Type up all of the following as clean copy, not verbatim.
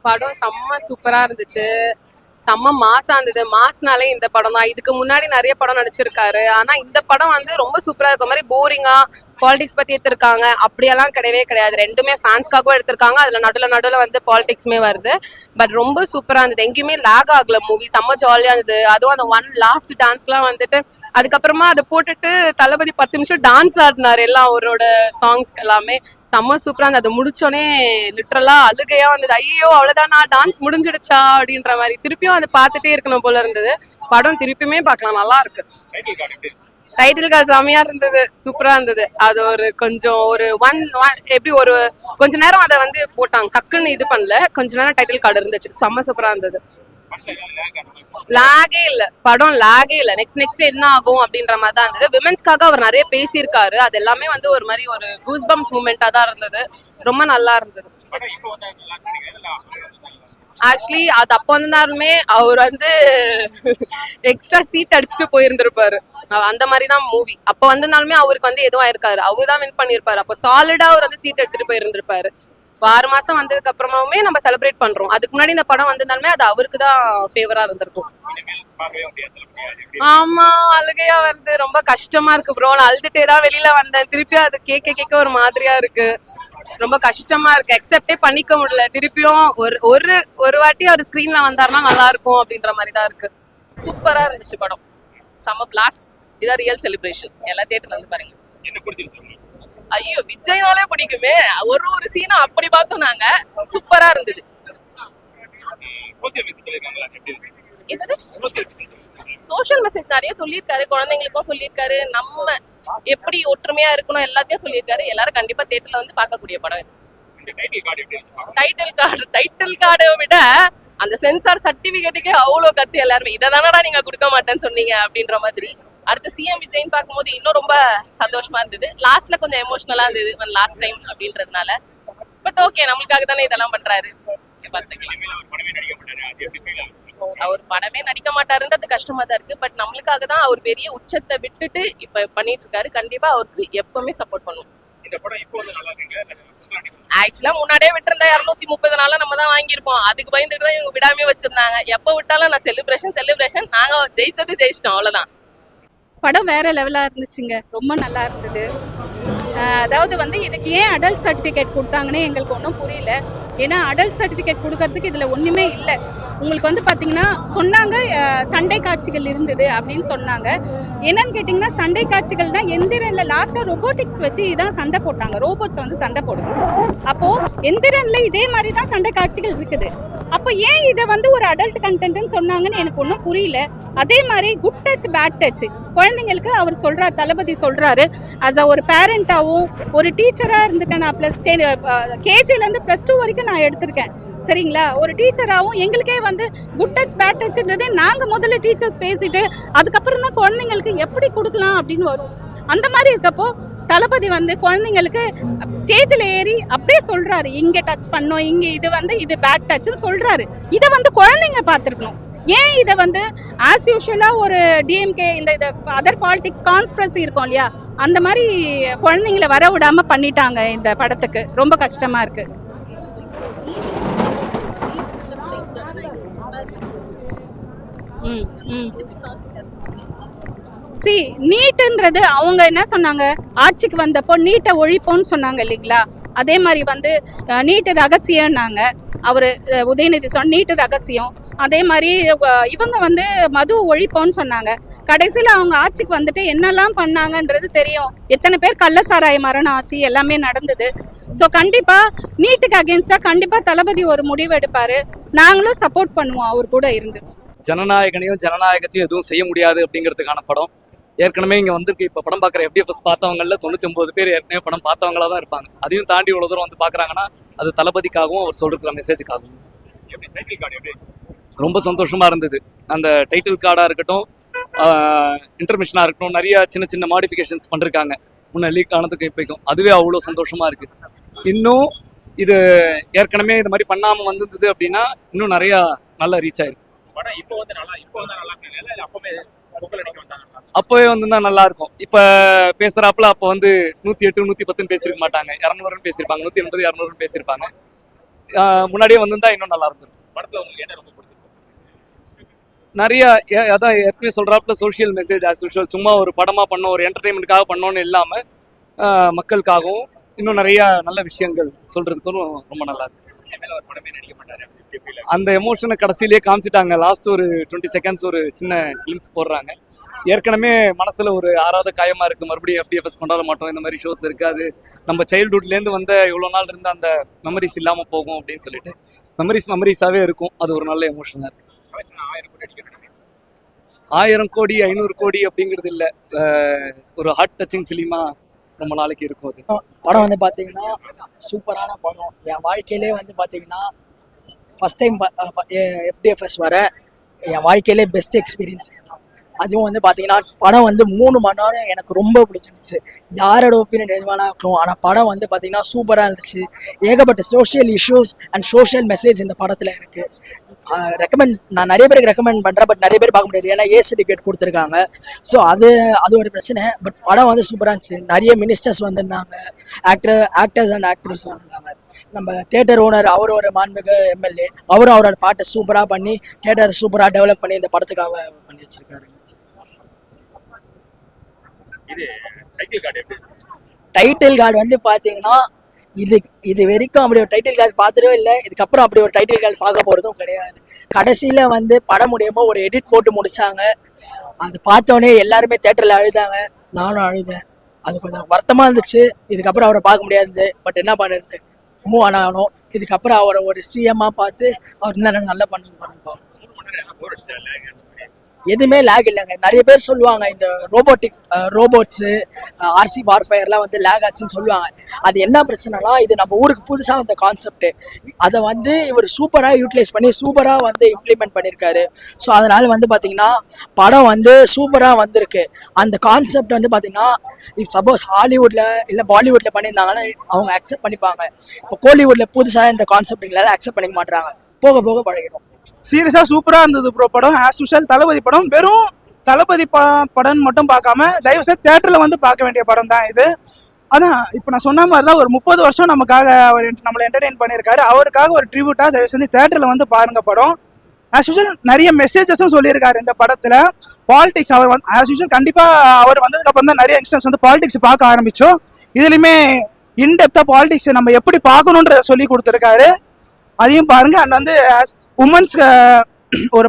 படம் செம்ம சூப்பரா இருந்துச்சு. செம்ம மாசா இருந்தது. மாஸ்னாலே இந்த படம் தான். இதுக்கு முன்னாடி நிறைய படம் நடிச்சிருக்காரு. ஆனா இந்த படம் வந்து ரொம்ப சூப்பரா இருக்க மாதிரி போரிங்கா பாலிடிக்ஸ் பத்தி எடுத்திருக்காங்க அப்படியெல்லாம் கிடையவே கிடையாது. ரெண்டுமே ஃபேன்ஸ்க்காகவும் எடுத்திருக்காங்க. அதுல நடுவில் வந்து பாலிடிக்ஸுமே வருது. பட் ரொம்ப சூப்பரா இருந்தது. எங்கேயுமே லேக் ஆகல மூவி. செம்ம ஜாலியா இருந்தது. அதுவும் அந்த ஒன் லாஸ்ட் டான்ஸ்லாம் வந்துட்டு அதுக்கப்புறமா அதை போட்டுட்டு தளபதி 10 நிமிஷம் டான்ஸ் ஆடினாரு எல்லாம் அவரோட சாங்ஸ்க்கு எல்லாமே. செம்ம சூப்பரா இருந்தது. அது முடிச்சோடனே லிட்டரலா அழுகையா வந்தது. ஐயோ அவ்வளவுதான் நான் டான்ஸ் முடிஞ்சிடுச்சா அப்படின்ற மாதிரி. திருப்பியும் அதை பார்த்துட்டே இருக்கணும் போல இருந்தது. படம் திருப்பியுமே பார்க்கலாம், நல்லா இருக்கு. டைட்டில் கார்டு செமையா இருந்தது, சூப்பரா இருந்தது. அது ஒரு கொஞ்சம் ஒரு எப்படி ஒரு கொஞ்ச நேரம் அதை வந்து போட்டாங்க, டக்குன்னு இது பண்ணல. கொஞ்ச நேரம் டைட்டில் கார்டு இருந்துச்சு, செம்ம சூப்பரா இருந்தது. லாகே இல்ல, படம் லாகே இல்ல. நெக்ஸ்ட் என்ன ஆகும் அப்படின்ற மாதிரி தான் இருந்தது. விமென்ஸ்க்காக அவர் நிறைய பேசியிருக்காரு. அது எல்லாமே வந்து ஒரு மாதிரி ஒரு கூஸ் பம்ப்ஸ் மூமெண்டா தான் இருந்தது. ரொம்ப நல்லா இருந்தது. ஆக்சுவலி அது அப்போ வந்தாலுமே அவர் வந்து எக்ஸ்ட்ரா சீட் அடிச்சுட்டு போயிருந்திருப்பாரு. அந்த மாதிரி தான் மூவி. அப்போ வந்திருந்தாலுமே அவருக்கு வந்து எதுவும் ஆயிருக்காரு. அவரு தான் வின் பண்ணியிருப்பாரு. அப்போ சாலிடா அவர் வந்து சீட் எடுத்துட்டு போயிருந்திருப்பாரு. 6 மாசம் வந்ததுக்கு அப்புறமாவுமே நம்ம செலிப்ரேட் பண்றோம். அதுக்கு முன்னாடி இந்த படம் வந்திருந்தாலுமே அது அவருக்கு தான் ஃபேவரா இருந்திருக்கும். ஆமா, அழுகையா வருது. ரொம்ப கஷ்டமா இருக்கு ப்ரோ. நான் அழுதுட்டே தான் வெளியில வந்தேன். திருப்பியும் அது கேட்க ஒரு மாதிரியா இருக்கு. ரொம்ப கஷ்டமா இருக்கு. அக்செப்டே பண்ணிக்க முடியல. திருப்பியும் ஒரு வாட்டி அவர் ஸ்கிரீன்ல வந்தாருன்னா நல்லா இருக்கும் அப்படின்ற மாதிரி தான் இருக்கு. சூப்பரா இருந்துச்சு படம். செம்ம பிளாஸ்ட். இதான் ரியல் செலிப்ரேஷன். எல்லா தியேட்டர்ல வந்து பாருங்க. ஐயோ விஜய்னாலே பிடிக்குமே. ஒரு சீனும் அப்படி பார்த்தோம் நாங்க. சூப்பரா இருந்தது. சோஷியல் மெசேஜ் நிறைய சொல்லியிருக்காரு. குழந்தைங்களுக்கும் சொல்லியிருக்காரு. நம்ம எப்படி ஒற்றுமையா இருக்கணும் எல்லாத்தையும் சொல்லியிருக்காரு. எல்லாரும் கண்டிப்பா தியேட்டர்ல வந்து பார்க்கக்கூடிய படம் இது. டைட்டில் கார்டை விட அந்த சென்சார் சர்டிபிகேட்டுக்கே அவ்வளவு கத்து எல்லாருமே இதானடா நீங்க கொடுக்க மாட்டேன்னு சொன்னீங்க அப்படின்ற மாதிரி. அடுத்து சிஎம் விஜய்ன்னு பார்க்கும்போது இன்னும் ரொம்ப சந்தோஷமா இருந்தது. லாஸ்ட்ல கொஞ்சம் எமோஷனலா இருந்தது, லாஸ்ட் டைம் அப்படின்றதுனால. பட் ஓகே, நம்மளுக்காக தானே இதெல்லாம் பண்றாரு. அவர் படமே நடிக்க மாட்டாருன்றது கஷ்டமா தான் இருக்கு. பட் நம்மளுக்காக தான் அவர் பெரிய உச்சத்தை விட்டுட்டு இப்ப பண்ணிட்டு இருக்காரு. கண்டிப்பா அவருக்கு எப்பவுமே சப்போர்ட் பண்ணுவோம். ஆக்சுவலா முன்னாடியே விட்டுருந்தா 230 நாள நம்ம தான் வாங்கியிருப்போம். அதுக்கு பயந்துட்டு தான் இவங்க விடாமே வச்சிருந்தாங்க. எப்ப விட்டாலும் நான் செலிப்ரேஷன் நாங்க ஜெயிச்சிட்டோம், அவ்வளவுதான். படம் வேற லெவலா இருந்துச்சுங்க. ரொம்ப நல்லா இருந்தது. அதாவது வந்து இதுக்கு ஏன் அடல்ட் சர்டிஃபிகேட் கொடுத்தாங்கன்னு எங்களுக்கு ஒன்றும் புரியல. ஏன்னா அடல்ட் சர்டிஃபிகேட் கொடுக்கறதுக்கு இதில் ஒன்றுமே இல்லை. உங்களுக்கு வந்து பார்த்தீங்கன்னா சொன்னாங்க சண்டை காட்சிகள் இருந்தது அப்படின்னு சொன்னாங்க. என்னன்னு கேட்டிங்கன்னா சண்டை காட்சிகள்னா எந்திரனில் லாஸ்ட்டாக ரொபோட்டிக்ஸ் வச்சு இதான் சண்டை போட்டாங்க. ரோபோட்ஸ் வந்து சண்டை போடுது. அப்போது எந்திரனில் இதே மாதிரி தான் சண்டை காட்சிகள் இருக்குது. அப்போ ஏன் இதை வந்து ஒரு அடல்ட் கண்டென்ட்னு சொன்னாங்கன்னு எனக்கு ஒன்றும் புரியல. அதே மாதிரி குட் டச் பேட் டச் குழந்தைங்களுக்கு அவர் சொல்கிறார், தளபதி சொல்கிறாரு. அஸ் அ ஒரு பேரண்டாகவும் ஒரு டீச்சராக இருந்துட்டேன். நான் கேஜிலேருந்து +2 வரைக்கும் நான் எடுத்திருக்கேன். சரிங்களா? ஒரு டீச்சராகவும் எங்களுக்கே வந்து குட் டச் பேட் டச்ன்றதே நாங்கள் முதல்ல டீச்சர்ஸ் பேசிட்டு அதுக்கப்புறம் தான் குழந்தைங்களுக்கு எப்படி கொடுக்கலாம் அப்படின்னு வரும். அந்த மாதிரி இருக்கப்போ தளபதி வந்து குழந்தைங்களுக்கு ஸ்டேஜில் ஏறி அப்படியே சொல்றாரு, இங்கே டச் பண்ணோம், இங்கே இது வந்து இது பேட் டச்னு சொல்றாரு. இதை வந்து குழந்தைங்க பார்த்துருக்கணும். ஏன் இதை வந்து ஆஸ் யூஷுவலாக ஒரு டிஎம்கே இந்த அதர் பாலிடிக்ஸ் கான்ஸ்பிரசி இருக்கும் இல்லையா, அந்த மாதிரி குழந்தைங்களை வர விடாமல் பண்ணிட்டாங்க. இந்த படத்துக்கு ரொம்ப கஷ்டமா இருக்கு. நீட்டுன்றது அவங்க என்ன சொன்னாங்க, ஆட்சிக்கு வந்தப்போ நீட்டை ஒழிப்போன்னு சொன்னாங்க இல்லைங்களா? அதே மாதிரி வந்து நீட்டு ரகசியம்னாங்க. அவர் உதயநிதி சொன்ன நீட்டு ரகசியம். அதே மாதிரி இவங்க வந்து மது ஒழிப்போன்னு சொன்னாங்க. கடைசியில் அவங்க ஆட்சிக்கு வந்துட்டு என்னெல்லாம் பண்ணாங்கன்றது தெரியும். எத்தனை பேர் கள்ளசாராய மரணம் ஆச்சு, எல்லாமே நடந்தது. ஸோ கண்டிப்பாக நீட்டுக்கு அகேன்ஸ்டாக கண்டிப்பாக தளபதி ஒரு முடிவு எடுப்பார். நாங்களும் சப்போர்ட் பண்ணுவோம் அவர் கூட இருந்து. ஜனநாயகனையும் ஜனநாயகத்தையும் எதுவும் செய்ய முடியாது அப்படிங்கிறதுக்கான படம். ஏற்கனவே இங்கே வந்திருக்கு. இப்போ படம் பார்க்குற FDFS பார்த்தவங்களில் 99 பேர் ஏற்கனவே படம் பார்த்தவங்களா தான் இருப்பாங்க. அதையும் தாண்டி இவ்வளோ தூரம் வந்து பார்க்குறாங்கன்னா அது தளபதிக்காகவும் அவர் சொல்லிருக்கிற மெசேஜுக்காகவும். ரொம்ப சந்தோஷமாக இருந்தது. அந்த டைட்டில் கார்டாக இருக்கட்டும், இன்டர்மிஷனாக இருக்கட்டும், நிறைய சின்ன மாடிஃபிகேஷன்ஸ் பண்ணிருக்காங்க முன்ன லீக் ஆனதுக்கு இப்போக்கும். அதுவே அவ்வளோ சந்தோஷமாக இருக்குது. இன்னும் இது ஏற்கனவே இது மாதிரி பண்ணாமல் வந்திருந்தது அப்படின்னா இன்னும் நிறையா நல்லா ரீச் ஆயிருக்கு. அப்போவே வந்துதான் நல்லா இருக்கும். இப்ப பேசுறாப்புல அப்போ வந்து 108 110 பேசிருக்க மாட்டாங்க, 200 பேசியிருப்பாங்க, 180 200 பேசியிருப்பாங்க. முன்னாடியே வந்திருந்தா இன்னும் நல்லா இருந்திருக்கும். படத்துல உங்களுக்கு என்ன ரொம்ப பிடிச்சிருக்கு? நிறைய அதான் ஏற்கனவே சொல்றாப்புல சோஷியல் மெசேஜ் ஆஸ் யூஷுவல். சும்மா ஒரு படமா பண்ணோம், ஒரு என்டர்டைன்மெண்ட்டுக்காக பண்ணோன்னு இல்லாம மக்களுக்காகவும் இன்னும் நிறைய நல்ல விஷயங்கள் சொல்றதுக்கும் ரொம்ப நல்லா இருக்கு. என் மேல ஒரு படமே நடிக்க மாட்டாரு அந்த எமோஷனை கடைசியிலேயே காமிச்சிட்டாங்க. லாஸ்ட் ஒரு 20 செகண்ட்ஸ் ஒரு சின்ன கிளிம்ஸ் போடுறாங்க. ஏற்கனவே மனசுல ஒரு ஆறாவது காயமா இருக்கு, மறுபடியும் FDFS கொண்டாட மாட்டோம், இந்த மாதிரி ஷோஸ் இருக்காது, நம்ம சைல்ட்ஹுட்லேருந்து வந்த இவ்வளோ நாள் இருந்த அந்த மெமரிஸ் இல்லாமல் போகும் அப்படின்னு சொல்லிட்டு மெமரிஸாகவே இருக்கும். அது ஒரு நல்ல எமோஷனாக இருக்கு. 1000 கோடி 500 கோடி அப்படிங்கிறது இல்லை, ஒரு ஹார்ட் டச்சிங் ஃபிலிமா ரொம்ப நாளைக்கு இருக்கும். அது படம் வந்து பார்த்தீங்கன்னா சூப்பரான படம். என் வாழ்க்கையிலே வந்து பார்த்தீங்கன்னா ஃபஸ்ட் டைம் FDFS வர என் வாழ்க்கையிலே பெஸ்ட் எக்ஸ்பீரியன்ஸ் தான். அதுவும் வந்து பார்த்தீங்கன்னா படம் வந்து 3 மணி நேரம் எனக்கு ரொம்ப பிடிச்சிருந்துச்சு. யாரோட ஒப்பீனியன் எதுவானா இருக்கும், ஆனால் படம் வந்து பார்த்தீங்கன்னா சூப்பராக இருந்துச்சு. ஏகப்பட்ட social issues and social message இந்த படத்தில் இருக்குது. நான் நிறைய பேருக்கு ரெக்கமெண்ட் பண்ணுறேன், பட் நிறைய பேர் பார்க்க முடியாது, ஏன்னா A சர்டிஃபிகேட் கொடுத்துருக்காங்க. ஸோ அது ஒரு பிரச்சனை. பட் படம் வந்து சூப்பராக இருந்துச்சு. நிறைய மினிஸ்டர்ஸ் வந்திருந்தாங்க, ஆக்டர்ஸ் அண்ட் ஆக்ட்ரஸ் வந்திருந்தாங்க. நம்ம தியேட்டர் ஓனர் அவர் ஒரு மாண்புமிகு MLA, அவரும் அவரோட பாட்டை சூப்பராக பண்ணி தியேட்டர் சூப்பராக டெவலப் பண்ணி இந்த படத்துக்காக பண்ணி வச்சிருக்காரு. டைட்டில் கார்டு வந்து பார்த்தீங்கன்னா இது வரைக்கும் அப்படி ஒரு டைட்டில் கார்டு பார்த்துட்டோ இல்லை, இதுக்கப்புறம் அப்படி ஒரு டைட்டில் கார்டு பார்க்க போகிறதும் கிடையாது. கடைசியில் வந்து படம் முடியுமோ ஒரு எடிட் போட்டு முடிச்சாங்க. அது பார்த்தோன்னே எல்லாருமே தேட்டரில் அழுதாங்க, நானும் அழுதேன். அது கொஞ்சம் வருத்தமாக இருந்துச்சு. இதுக்கப்புறம் அவரை பார்க்க முடியாது, பட் என்ன பண்ணுறது, மூவ் ஆனாலும் இதுக்கப்புறம் அவரை ஒரு CM-ஆ பார்த்து அவர் இன்னும் நல்லா பண்ணுவோம். எதுவுமே லேக் இல்லைங்க. நிறைய பேர் சொல்லுவாங்க இந்த ரோபோட்ஸு RC வார்ஃபயர்லாம் வந்து லேக் ஆச்சுன்னு சொல்லுவாங்க. அது என்ன பிரச்சனைனா, இது நம்ம ஊருக்கு புதுசாக வந்த கான்செப்ட். அதை வந்து இவர் சூப்பராக யூட்டிலைஸ் பண்ணி சூப்பராக வந்து இம்ப்ளிமெண்ட் பண்ணியிருக்காரு. ஸோ அதனால் வந்து பார்த்திங்கன்னா படம் வந்து சூப்பராக வந்திருக்கு. அந்த கான்செப்ட் வந்து பார்த்திங்கன்னா சப்போஸ் ஹாலிவுட்டில் இல்லை பாலிவுட்டில் பண்ணியிருந்தாங்கன்னா அவங்க அக்செப்ட் பண்ணிப்பாங்க. இப்போ கோலிவுட்டில் புதுசாக இந்த கான்செப்ட்டுங்களால அக்செப்ட் பண்ணிக்க மாட்டாங்க, போக போக பழகிடும். சீரியஸாக சூப்பராக இருந்தது ப்ரோ படம். ஆஸ் யூஷுவல் தளபதி படம். வெறும் தளபதி படம் மட்டும் பார்க்காம தயவுசெய்து தேட்டரில் வந்து பார்க்க வேண்டிய படம் தான் இது. அதான் இப்போ நான் சொன்ன மாதிரி தான், ஒரு 30 வருஷம் நமக்காக அவர் நம்மளை என்டர்டெயின் பண்ணியிருக்காரு. அவருக்காக ஒரு ட்ரிபியூட்டாக தயவுசெய்து தேட்டரில் வந்து பாருங்க படம். ஆஸ் யூஷுவல் நிறைய மெசேஜஸும் சொல்லியிருக்காரு இந்த படத்தில். பாலிடிக்ஸ் அவர் வந்து ஆஸ் யூஷுவல் கண்டிப்பாக அவர் வந்ததுக்கப்புறம் தான் நிறைய யங்ஸ்டர்ஸ் வந்து பாலிடிக்ஸ் பார்க்க ஆரம்பித்தோம். இதுலையுமே இன்டெப்த்தாக பாலிடிக்ஸ் நம்ம எப்படி பார்க்கணுன்றத சொல்லி கொடுத்துருக்காரு, அதையும் பாருங்க. அண்ட் வந்து உமன்ஸ் ஒரு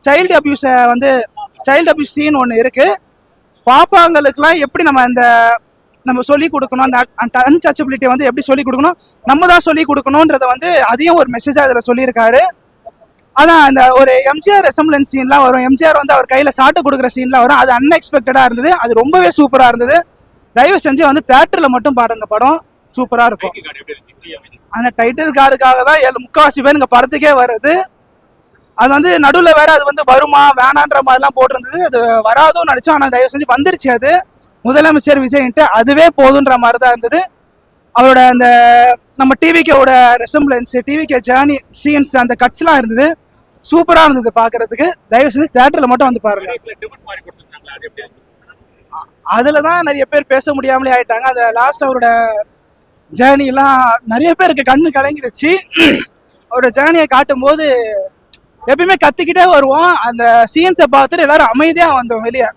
சைல்டு அபியூஸ் சீன் ஒன்று இருக்கு. பாப்பாங்களுக்குலாம் எப்படி நம்ம சொல்லி கொடுக்கணும், அந்த அன்டச்சபிலிட்டியை வந்து எப்படி சொல்லி கொடுக்கணும், நம்ம தான் சொல்லி கொடுக்கணுன்றத வந்து அதையும் ஒரு மெசேஜாக அதில் சொல்லியிருக்காரு. அதான் அந்த ஒரு எம்ஜிஆர் ரெசம்பிளன்ஸ் சீன்லாம் வரும், எம்ஜிஆர் வந்து அவர் கையில் சாட்டை கொடுக்குற சீன்லாம் வரும். அது அன்எக்ஸ்பெக்டடாக இருந்தது, அது ரொம்பவே சூப்பராக இருந்தது. தயவு செஞ்சு வந்து தேட்டரில் மட்டும் பாருங்க, படம் சூப்பராக இருக்கும். அந்த டைட்டில் கார்டுக்காக தான் 3/4 பேர் இங்கே படத்துக்கே வருது. அது வந்து நடுவில் வேற அது வந்து வருமா வேணான்ற மாதிரிலாம் போட்டிருந்தது. அது வராதும் நடிச்சோம், ஆனால் தயவு செஞ்சு வந்துருச்சு. அது முதலமைச்சர் விஜய்ன்ட்டு அதுவே போதுன்ற மாதிரி தான் இருந்தது. அவரோட அந்த நம்ம டிவிக்கோட ரெசம்பிளன்ஸ், டிவிக்கே ஜேர்னி சீன்ஸ், அந்த கட்ஸ்லாம் இருந்தது, சூப்பராக இருந்தது பார்க்கறதுக்கு. தயவு செஞ்சு தேட்டரில் மட்டும் வந்து பாருங்க. அதில் தான் நிறைய பேர் பேச முடியாமலே ஆயிட்டாங்க. அதை லாஸ்ட் அவரோட ஜேர்னிலாம் நிறைய பேருக்கு கண்ணு கலங்கிடுச்சு. அவரோட ஜேர்னியை காட்டும் போது எப்பயுமே கத்திக்கிட்டே வருவோம். அந்த சீன்ஸை பார்த்துட்டு எல்லாரும் அமைதியாக வந்தோம் வெளியே.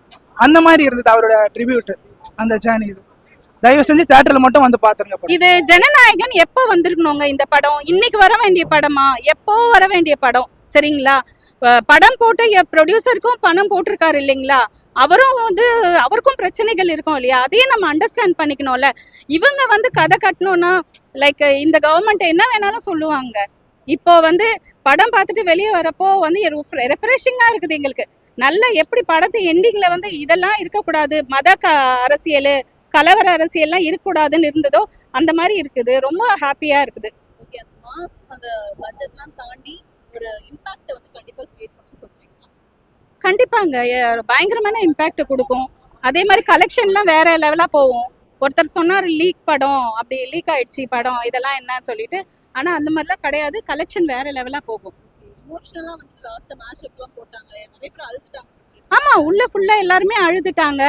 அந்த மாதிரி இருந்தது அவரோட ட்ரிபியூட், அந்த ஜேர்னி. இது தயவு செஞ்சு தியேட்டர்ல மட்டும் வந்து பாத்துருங்க. இது ஜனநாயகன் எப்போ வந்திருக்கணுங்க இந்த படம்? இன்னைக்கு வர வேண்டிய படமா, எப்போ வர வேண்டிய படம்? சரிங்களா, படம் போட்டு ப்ரொடியூசருக்கும் பணம் போட்டிருக்காரு இல்லைங்களா, அவரும் வந்து அவருக்கும் பிரச்சனைகள் இருக்கும் இல்லையா, அதையும் நம்ம அண்டர்ஸ்டாண்ட் பண்ணிக்கணும்ல. இவங்க வந்து கதை கட்டணும்னா லைக் இந்த கவர்மெண்ட் என்ன வேணாலும் சொல்லுவாங்க. இப்போ வந்து படம் பார்த்துட்டு வெளியே வரப்போ வந்து ரெஃப்ரெஷிங்கா இருக்குது எங்களுக்கு. நல்ல எப்படி படத்து எண்டிங்ல வந்து இதெல்லாம் இருக்கக்கூடாது, அரசியல் கலவர அரசியல்லாம் இருக்கக்கூடாதுன்னு இருந்ததோ அந்த மாதிரி இருக்குது. ரொம்ப ஹாப்பியா இருக்குது. அந்த பட்ஜெட்லாம் தாண்டி ஒரு இம்பாக்ட் வந்து கண்டிப்பா கிரியேட் பண்ணனும்னு சொல்றீங்களா? கண்டிப்பாங்க, பயங்கரமான இம்பாக்ட் கொடுக்கும். அதே மாதிரி கலெக்ஷன்லாம் வேற லெவலா போகும். ஒருத்தர் சொன்னார் லீக் படம், அப்படி லீக் ஆயிடுச்சு படம், இதெல்லாம் என்னன்னு சொல்லிட்டு. ஆனா அந்த மாதிரிலாம் கிடையாது, கலெக்ஷன் வேற லெவலா போகும். எமோஷனலா வந்து லாஸ்ட் மேட்ச் அப்லாம் போட்டாங்க, நிறைய பேர் அழுதுட்டாங்க. ஆமா, உள்ள ஃபுல்லா எல்லாருமே அழுதுட்டாங்க.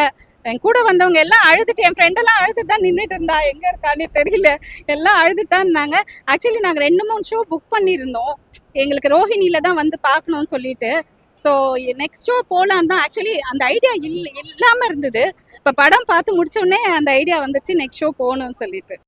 என் கூட வந்தவங்க எல்லாம் அழுதுட்டு, என் ஃப்ரெண்ட் எல்லாம் அழுதுட்டு தான் நின்றுட்டு இருந்தா, எங்க இருக்கான்னு தெரியல. எல்லாம் அழுதுட்டு தான் இருந்தாங்க. ஆக்சுவலி நாங்க 2-3 ஷோ புக் பண்ணியிருந்தோம். எங்களுக்கு ரோஹிணியில தான் வந்து பார்க்கணும்னு சொல்லிட்டு. ஸோ நெக்ஸ்ட் ஷோ போகலான்னு தான் ஆக்சுவலி அந்த ஐடியா இல்லாம இருந்தது. இப்போ படம் பார்த்து முடிச்ச உடனே அந்த ஐடியா வந்துச்சு நெக்ஸ்ட் ஷோ போகணும்னு சொல்லிட்டு.